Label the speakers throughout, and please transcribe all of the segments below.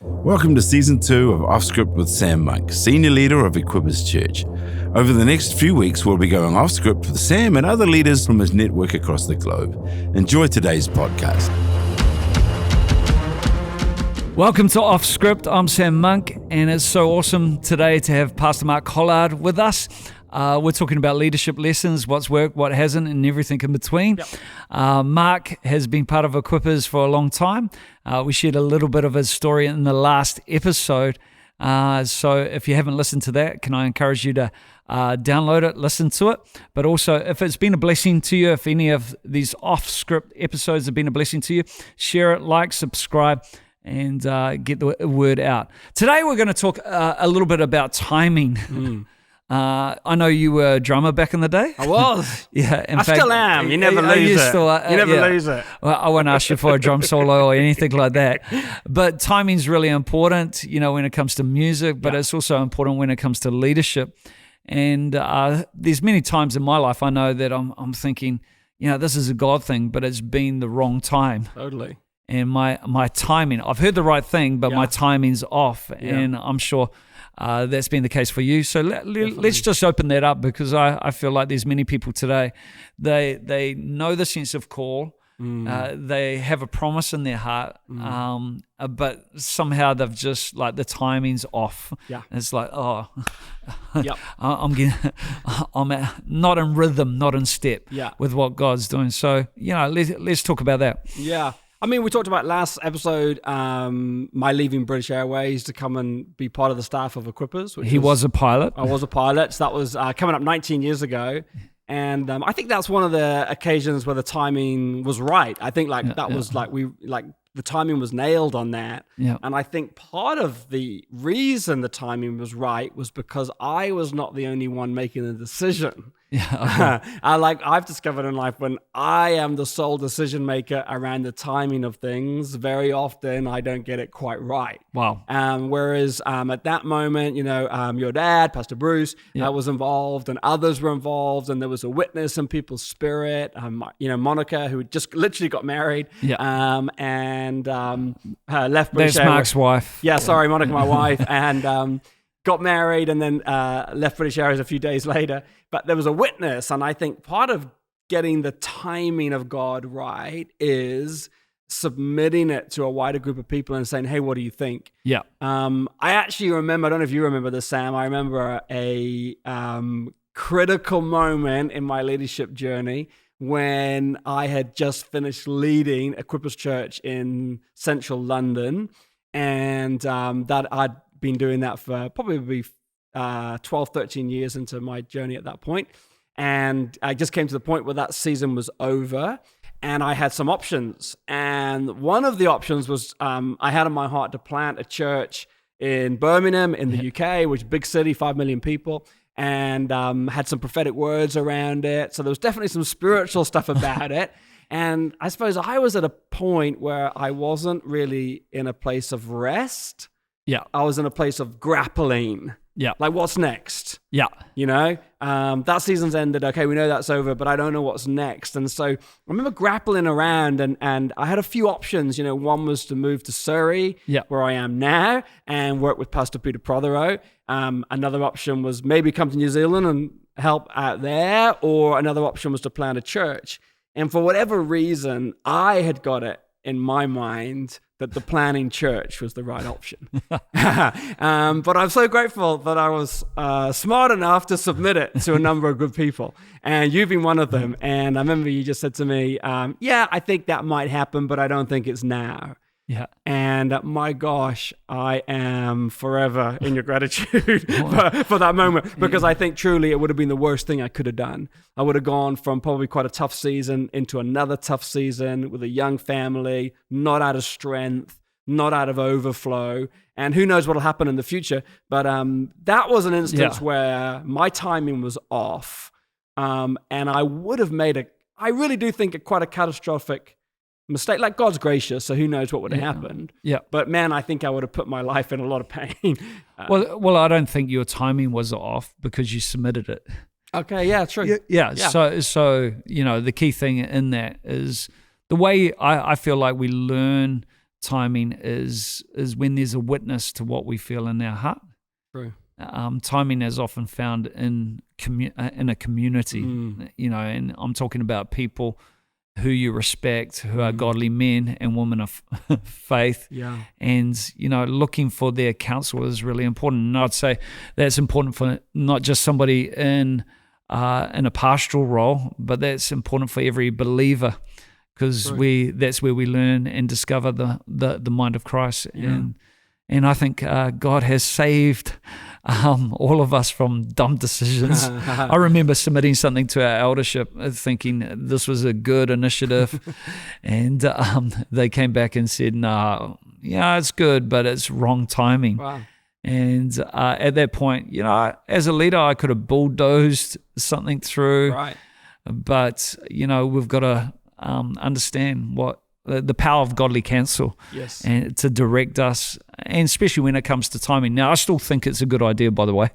Speaker 1: Welcome to Season 2 of Off Script with Sam Monk, Senior Leader of Equippers Church. Over the next few weeks, we'll be going off script with Sam and other leaders from his network across the globe. Enjoy today's podcast.
Speaker 2: Welcome to Off Script. I'm Sam Monk, and it's so awesome today to have Pastor Mark Collard with us. We're talking about leadership lessons, what's worked, what hasn't, and everything in between. Yep. Mark has been part of Equippers for a long time. We shared a little bit of his story in the last episode. So if you haven't listened to that, can I encourage you to download it, listen to it. But also, if it's been a blessing to you, if any of these off-script episodes have been a blessing to you, share it, like, subscribe, and get the word out. Today, we're going to talk a little bit about timing. I know you were a drummer back in the day.
Speaker 3: I was.
Speaker 2: Yeah,
Speaker 3: I still am. You never lose it. You never lose it.
Speaker 2: Well, I won't ask you for a drum solo or anything like that. But timing's really important, when it comes to music, but it's also important when it comes to leadership. And there's many times in my life I know that I'm thinking, this is a God thing, but it's been the wrong time.
Speaker 3: Totally.
Speaker 2: And my timing, I've heard the right thing, but my timing's off. Yeah. And I'm sure that's been the case for you. So let's just open that up, because I feel like there's many people today, they know the sense of call. They have a promise in their heart, but somehow they've just, like, the timing's off. Yeah. It's like, I'm not in rhythm, not in step with what God's doing. So, let's talk about that.
Speaker 3: Yeah. I mean, we talked about last episode, my leaving British Airways to come and be part of the staff of Equippers.
Speaker 2: He was a pilot.
Speaker 3: I was a pilot. So that was coming up 19 years ago. And I think that's one of the occasions where the timing was right. I think the timing was nailed on that. Yeah. And I think part of the reason the timing was right was because I was not the only one making the decision. Yeah, okay. I've discovered in life, when I am the sole decision maker around the timing of things, very often I don't get it quite right.
Speaker 2: Wow.
Speaker 3: Whereas at that moment, your dad, Pastor Bruce, was involved, and others were involved, and there was a witness in people's spirit. Monica, who just literally got married, and left British
Speaker 2: That's Mark's wife.
Speaker 3: Yeah, sorry, Monica, my wife, and got married, and then left British Airways a few days later. But there was a witness, and I think part of getting the timing of God right is submitting it to a wider group of people and saying, hey, what do you think? Yeah. I actually remember, I don't know if you remember this, Sam, I remember a critical moment in my leadership journey when I had just finished leading Equippers Church in central London, and that I'd been doing that for probably 12, 13 years into my journey at that point. And I just came to the point where that season was over, and I had some options. And one of the options was I had in my heart to plant a church in Birmingham in the UK, which is a big city, 5 million people, and had some prophetic words around it. So there was definitely some spiritual stuff about it. And I suppose I was at a point where I wasn't really in a place of rest. Yeah. I was in a place of grappling. Yeah. Like, what's next? Yeah. That season's ended. Okay, we know that's over, but I don't know what's next. And so I remember grappling around, and I had a few options. One was to move to Surrey, where I am now, and work with Pastor Peter Prothero. Another option was maybe come to New Zealand and help out there, or another option was to plant a church. And for whatever reason, I had got it in my mind that the planning church was the right option. But I'm so grateful that I was smart enough to submit it to a number of good people. And you've been one of them. And I remember you just said to me, I think that might happen, but I don't think it's now. Yeah. And my gosh, I am forever in your gratitude for that moment, because I think truly it would have been the worst thing I could have done. I would have gone from probably quite a tough season into another tough season with a young family, not out of strength, not out of overflow. And who knows what will happen in the future. But that was an instance where my timing was off. And I would have made I really do think quite a catastrophic mistake. Like, God's gracious, so who knows what would have happened. Yeah. But man, I think I would have put my life in a lot of pain.
Speaker 2: Well, I don't think your timing was off because you submitted it.
Speaker 3: Okay, yeah, true.
Speaker 2: Yeah. So the key thing in that is the way I feel like we learn timing is when there's a witness to what we feel in our heart.
Speaker 3: True.
Speaker 2: Timing is often found in a community, and I'm talking about people who you respect, who are godly men and women of faith.
Speaker 3: Yeah.
Speaker 2: And, looking for their counsel is really important. And I'd say that's important for not just somebody in a pastoral role, but that's important for every believer, because that's where we learn and discover the mind of Christ.
Speaker 3: Yeah.
Speaker 2: And I think God has saved all of us from dumb decisions. I remember submitting something to our eldership thinking this was a good initiative. And they came back and said, no, yeah, it's good, but it's wrong timing.
Speaker 3: Wow.
Speaker 2: And at that point, as a leader, I could have bulldozed something through.
Speaker 3: Right.
Speaker 2: But, we've got to understand what the power of godly counsel,
Speaker 3: yes,
Speaker 2: and to direct us, and especially when it comes to timing. Now, I still think it's a good idea, by the way,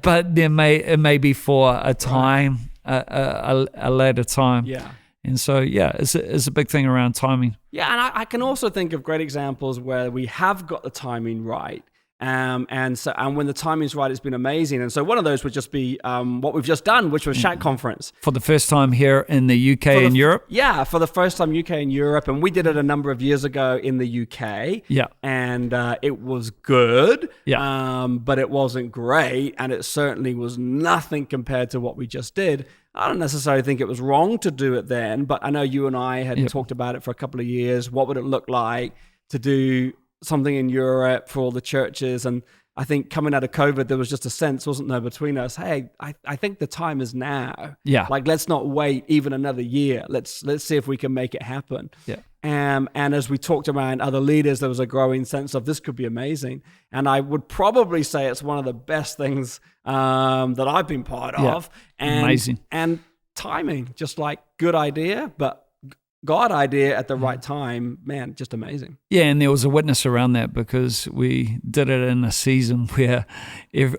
Speaker 2: but it may be for a time, a later time.
Speaker 3: Yeah.
Speaker 2: And so, it's a big thing around timing.
Speaker 3: Yeah, and I can also think of great examples where we have got the timing right. And when the timing's right, it's been amazing. And so one of those would just be what we've just done, which was Shack Conference.
Speaker 2: For the first time here in the UK and Europe?
Speaker 3: Yeah, for the first time UK and Europe. And we did it a number of years ago in the UK.
Speaker 2: Yeah.
Speaker 3: And it was good,
Speaker 2: yeah.
Speaker 3: But it wasn't great. And it certainly was nothing compared to what we just did. I don't necessarily think it was wrong to do it then, but I know you and I had talked about it for a couple of years. What would it look like to do something in Europe for all the churches? And I think coming out of COVID, there was just a sense, wasn't there, between us, hey, I think the time is now.
Speaker 2: Yeah.
Speaker 3: Like, let's not wait even another year. Let's see if we can make it happen.
Speaker 2: Yeah.
Speaker 3: And as we talked around other leaders, there was a growing sense of this could be amazing. And I would probably say it's one of the best things that I've been part of. And,
Speaker 2: amazing.
Speaker 3: And timing, just like good idea, but God idea at the right time, man, just amazing.
Speaker 2: Yeah, and there was a witness around that because we did it in a season where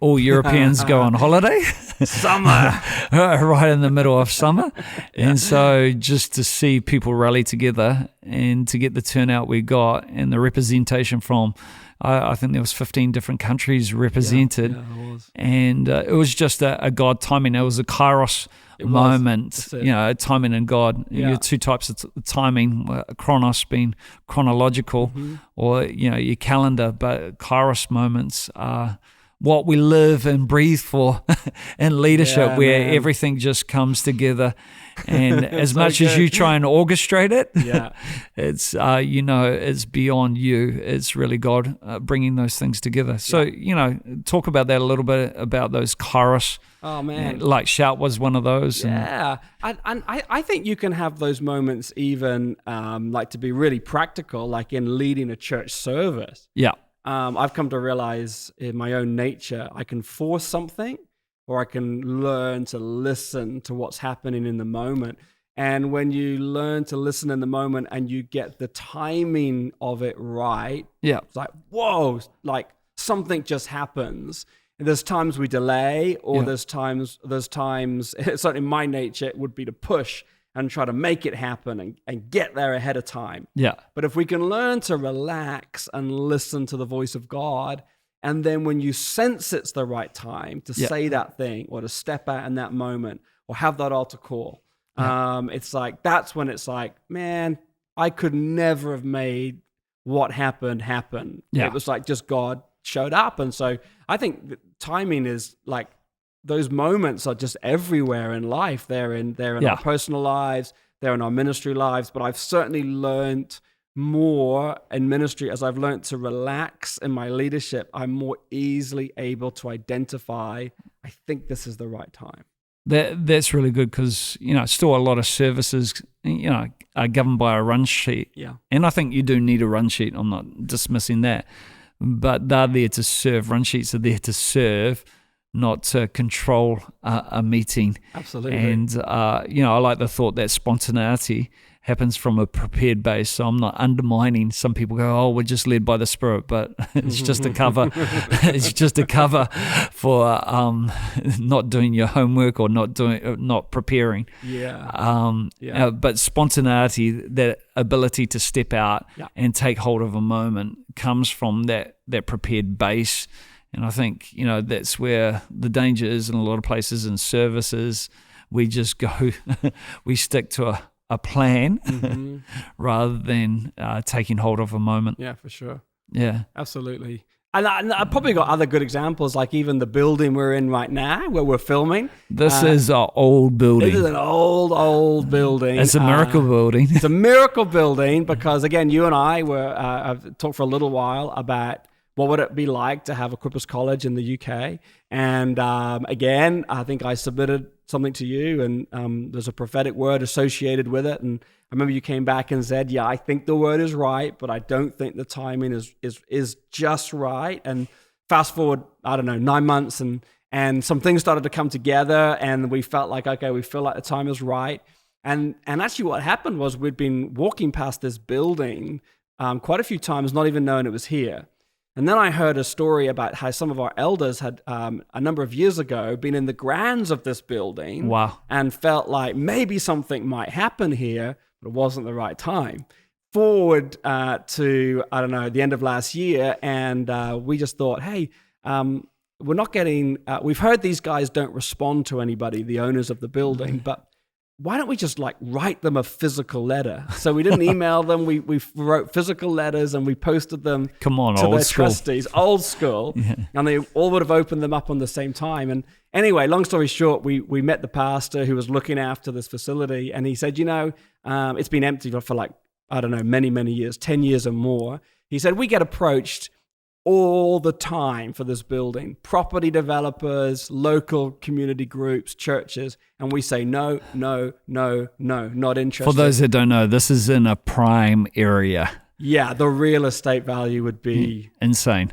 Speaker 2: all Europeans go on holiday.
Speaker 3: Summer.
Speaker 2: Right in the middle of summer. And so just to see people rally together and to get the turnout we got and the representation from, I think there was 15 different countries represented.
Speaker 3: Yeah, it was.
Speaker 2: And it was just a God timing. It was a kairos moment, timing and God.
Speaker 3: Yeah.
Speaker 2: Your two types of timing, chronos being chronological, or your calendar, but kairos moments are what we live and breathe for in leadership, where everything just comes together. And as much as you try and orchestrate it, it's it's beyond you. It's really God bringing those things together. So talk about that a little bit, about those kairos.
Speaker 3: Oh man,
Speaker 2: like Shout was one of those.
Speaker 3: Yeah, and I think you can have those moments even like, to be really practical, like in leading a church service.
Speaker 2: Yeah.
Speaker 3: I've come to realize in my own nature, I can force something, or I can learn to listen to what's happening in the moment. And when you learn to listen in the moment and you get the timing of it right, it's like, whoa, like something just happens. And there's times we delay, or there's times, certainly my nature would be to push and try to make it happen and get there ahead of time.
Speaker 2: Yeah.
Speaker 3: But if we can learn to relax and listen to the voice of God, and then when you sense it's the right time to say that thing, or to step out in that moment, or have that altar call, it's like, that's when it's like, man, I could never have made what happened happen.
Speaker 2: Yeah.
Speaker 3: It was like just God showed up. And so I think timing is like, those moments are just everywhere in life. They're in our personal lives, they're in our ministry lives. But I've certainly learned more in ministry as I've learned to relax in my leadership. I'm more easily able to identify, I think this is the right time.
Speaker 2: That's really good, because still a lot of services are governed by a run sheet.
Speaker 3: Yeah.
Speaker 2: And I think you do need a run sheet. I'm not dismissing that, but they're there to serve. Run sheets are there to serve, not to control a meeting.
Speaker 3: Absolutely.
Speaker 2: And I like the thought that spontaneity happens from a prepared base. So I'm not undermining. Some people go, oh, we're just led by the Spirit, but it's just a cover. It's just a cover for not doing your homework or not preparing. But spontaneity, that ability to step out and take hold of a moment, comes from that prepared base. And I think, that's where the danger is in a lot of places in services. We just go, we stick to a plan rather than taking hold of a moment.
Speaker 3: Yeah, for sure.
Speaker 2: Yeah.
Speaker 3: Absolutely. And I've probably got other good examples, like even the building we're in right now where we're filming.
Speaker 2: This is an old building.
Speaker 3: This is an old building.
Speaker 2: It's a miracle building.
Speaker 3: It's a miracle building because, again, you and I I've talked for a little while about what would it be like to have Equippers College in the UK. And again, I think I submitted something to you, and there's a prophetic word associated with it. And I remember you came back and said, I think the word is right, but I don't think the timing is just right. And fast forward, 9 months, and some things started to come together, and we felt like, okay, we feel like the time is right. And actually what happened was we'd been walking past this building quite a few times, not even knowing it was here. And then I heard a story about how some of our elders had, a number of years ago, been in the grounds of this building.
Speaker 2: Wow.
Speaker 3: And felt like maybe something might happen here, but it wasn't the right time. Forward to, the end of last year, and we just thought, hey, we're not getting, we've heard these guys don't respond to anybody, the owners of the building, but why don't we just write them a physical letter? So we didn't email them. We wrote physical letters and we posted them to their trustees, old school. Yeah. And they all would have opened them up on the same time. And anyway, long story short, we met the pastor who was looking after this facility. And he said, it's been empty for many, many years, 10 years or more. He said, we get approached all the time for this building, property developers, local community groups, churches, and we say no, not interested.
Speaker 2: For those that don't know, this is in a prime area.
Speaker 3: Yeah, the real estate value would be
Speaker 2: insane.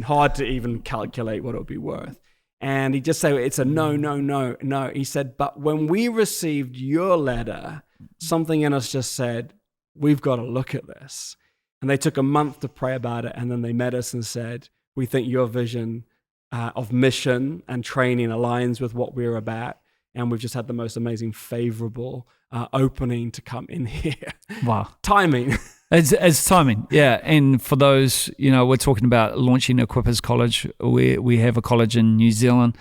Speaker 3: Hard to even calculate what it would be worth. And he just said, it's a no. He said, but when we received your letter, something in us just said, we've got to look at this. And they took a month to pray about it, and then they met us and said, we think your vision of mission and training aligns with what we're about, and we've just had the most amazing, favorable opening to come in here.
Speaker 2: Wow.
Speaker 3: Timing.
Speaker 2: It's timing, yeah. And for those, we're talking about launching Equippers College. We have a college in New Zealand,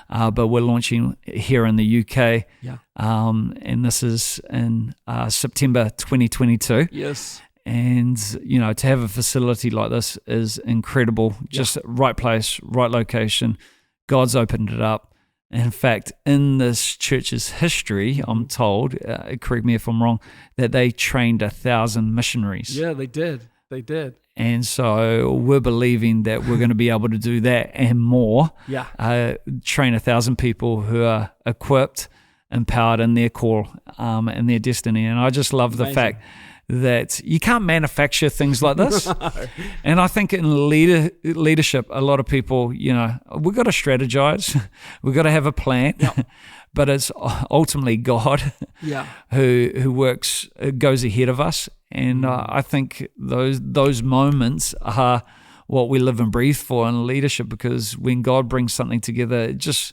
Speaker 2: but we're launching here in the UK.
Speaker 3: Yeah.
Speaker 2: And this is in September 2022.
Speaker 3: Yes.
Speaker 2: And, to have a facility like this is incredible. Just right place, right location. God's opened it up. In fact, in this church's history, I'm told, correct me if I'm wrong, that they trained 1,000 missionaries.
Speaker 3: Yeah, they did.
Speaker 2: And so we're believing that we're going to be able to do that and more.
Speaker 3: Yeah.
Speaker 2: Train 1,000 people who are equipped, empowered in their call and their destiny. And I just love the fact that you can't manufacture things like this. No. And I think in leadership, a lot of people, we've got to strategize, we've got to have a plan, but it's ultimately God who goes ahead of us. And I think those moments are what we live and breathe for in leadership, because when God brings something together, it just...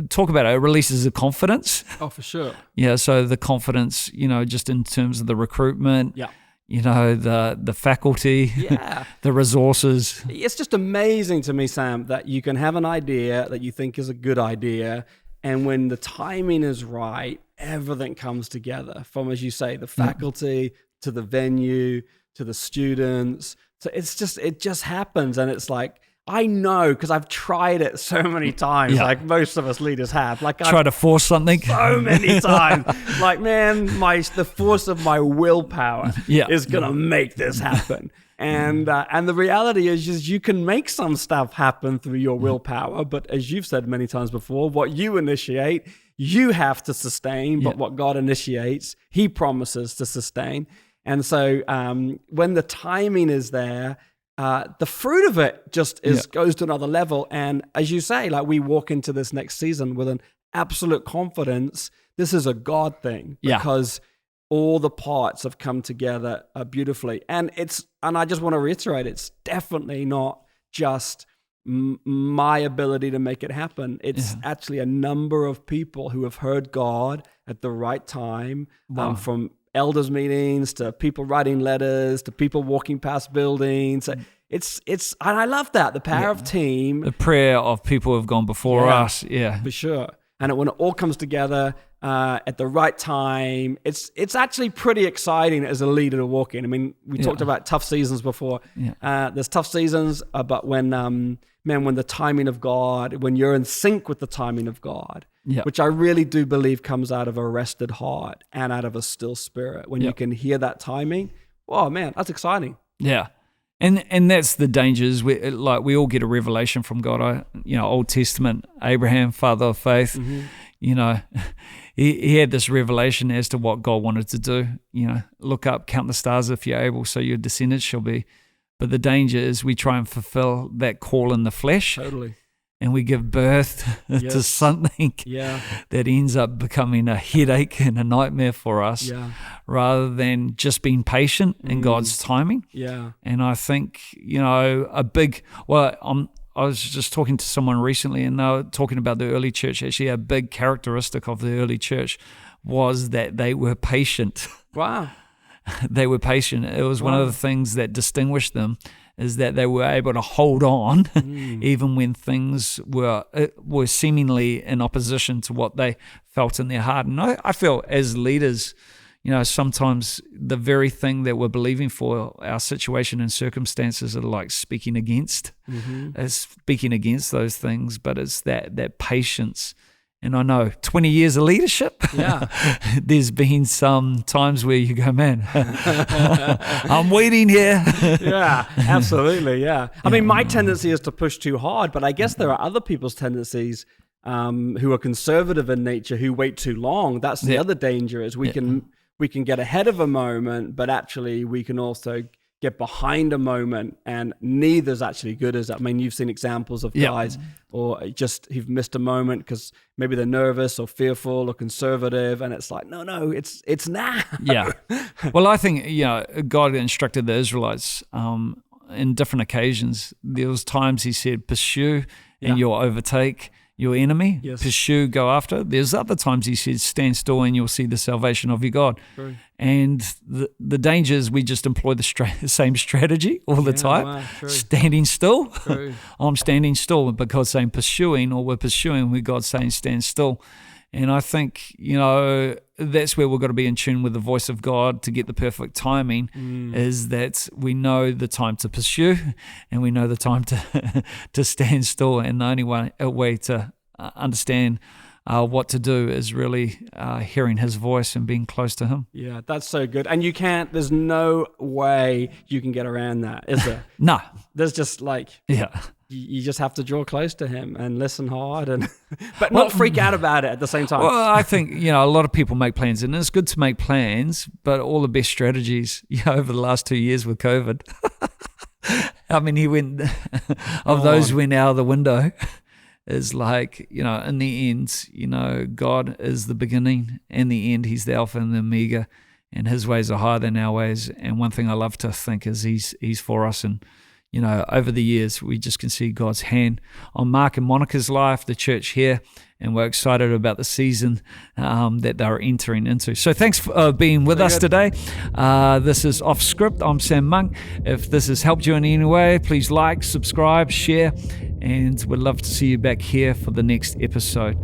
Speaker 2: talk about it. It releases the confidence.
Speaker 3: Oh, for sure.
Speaker 2: Yeah. So the confidence, just in terms of the recruitment.
Speaker 3: Yeah.
Speaker 2: The faculty.
Speaker 3: Yeah.
Speaker 2: The resources.
Speaker 3: It's just amazing to me, Sam, that you can have an idea that you think is a good idea, and when the timing is right, everything comes together. From, as you say, the faculty to the venue to the students. So it just happens, and it's like, I know, because I've tried it so many times, like most of us leaders have. Like,
Speaker 2: try to force something
Speaker 3: so many times. Like, man, the force of my willpower is gonna make this happen. And the reality is you can make some stuff happen through your willpower, but as you've said many times before, what you initiate, you have to sustain. But what God initiates, He promises to sustain. And so when the timing is there, the fruit of it just goes to another level. And as you say, like, we walk into this next season with an absolute confidence. This is a God thing, because all the parts have come together beautifully. And I just want to reiterate, it's definitely not just my ability to make it happen. It's actually a number of people who have heard God at the right time, from elders meetings to people writing letters to people walking past buildings. It's and I love that, the power of team,
Speaker 2: the prayer of people who have gone before us. Yeah,
Speaker 3: for sure. And when it all comes together at the right time, it's actually pretty exciting as a leader to walk in. I mean, we talked about tough seasons before. There's tough seasons, but when the timing of God, when you're in sync with the timing of God, which I really do believe comes out of a rested heart and out of a still spirit, when you can hear that timing, oh man, that's exciting.
Speaker 2: Yeah. And that's the dangers. We all get a revelation from God. Old Testament, Abraham, father of faith, he had this revelation as to what God wanted to do. Look up, count the stars if you're able, so your descendants shall be. But the danger is we try and fulfill that call in the flesh.
Speaker 3: Totally.
Speaker 2: And we give birth to something that ends up becoming a headache and a nightmare for us, rather than just being patient in God's timing. Yeah. And I think, I was just talking to someone recently, and they were talking about the early church. Actually, a big characteristic of the early church was that they were patient.
Speaker 3: Wow.
Speaker 2: They were patient. It was one of the things that distinguished them, is that they were able to hold on even when things were seemingly in opposition to what they felt in their heart. And I feel as leaders, sometimes the very thing that we're believing for, our situation and circumstances, are like speaking against those things, but it's that patience. And I know 20 years of leadership, there's been some times where you go, man, I'm waiting here.
Speaker 3: Yeah, absolutely, yeah. I mean, my tendency is to push too hard, but I guess there are other people's tendencies who are conservative in nature, who wait too long. That's the other danger, is we can get ahead of a moment, but actually we can also get behind a moment, and neither's actually good as that. I mean, you've seen examples of guys or just who've missed a moment because maybe they're nervous or fearful or conservative, and it's like, no, it's now.
Speaker 2: Yeah. Well, I think, God instructed the Israelites in different occasions. There was times he said, pursue and you'll overtake your enemy, pursue, go after. There's other times he says, stand still and you'll see the salvation of your God. True. And the danger is we just employ the same strategy all the time. Wow, standing still. True. I'm standing still because saying pursuing, or we're pursuing with God saying stand still. And I think, that's where we've got to be in tune with the voice of God to get the perfect timing, is that we know the time to pursue and we know the time to stand still. And the only way to understand what to do is really hearing his voice and being close to him.
Speaker 3: Yeah, that's so good. And there's no way you can get around that, is there?
Speaker 2: No.
Speaker 3: There's just you just have to draw close to him and listen hard, but not freak out about it at the same time.
Speaker 2: Well, I think, a lot of people make plans, and it's good to make plans, but all the best strategies, over the last 2 years with COVID, I mean, those went out of the window. Is like, in the end, God is the beginning and the end. He's the Alpha and the Omega, and his ways are higher than our ways. And one thing I love to think is he's for us. And, over the years, we just can see God's hand on Mark and Monica's life, the church here, and we're excited about the season that they're entering into. So thanks for being with us today. This is Off Script. I'm Sam Monk. If this has helped you in any way, please like, subscribe, share, and we'd love to see you back here for the next episode.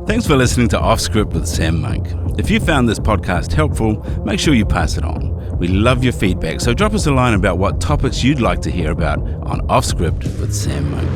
Speaker 1: Thanks for listening to Off Script with Sam Monk. If you found this podcast helpful, make sure you pass it on. We love your feedback, so drop us a line about what topics you'd like to hear about on Off Script with Sam Monk.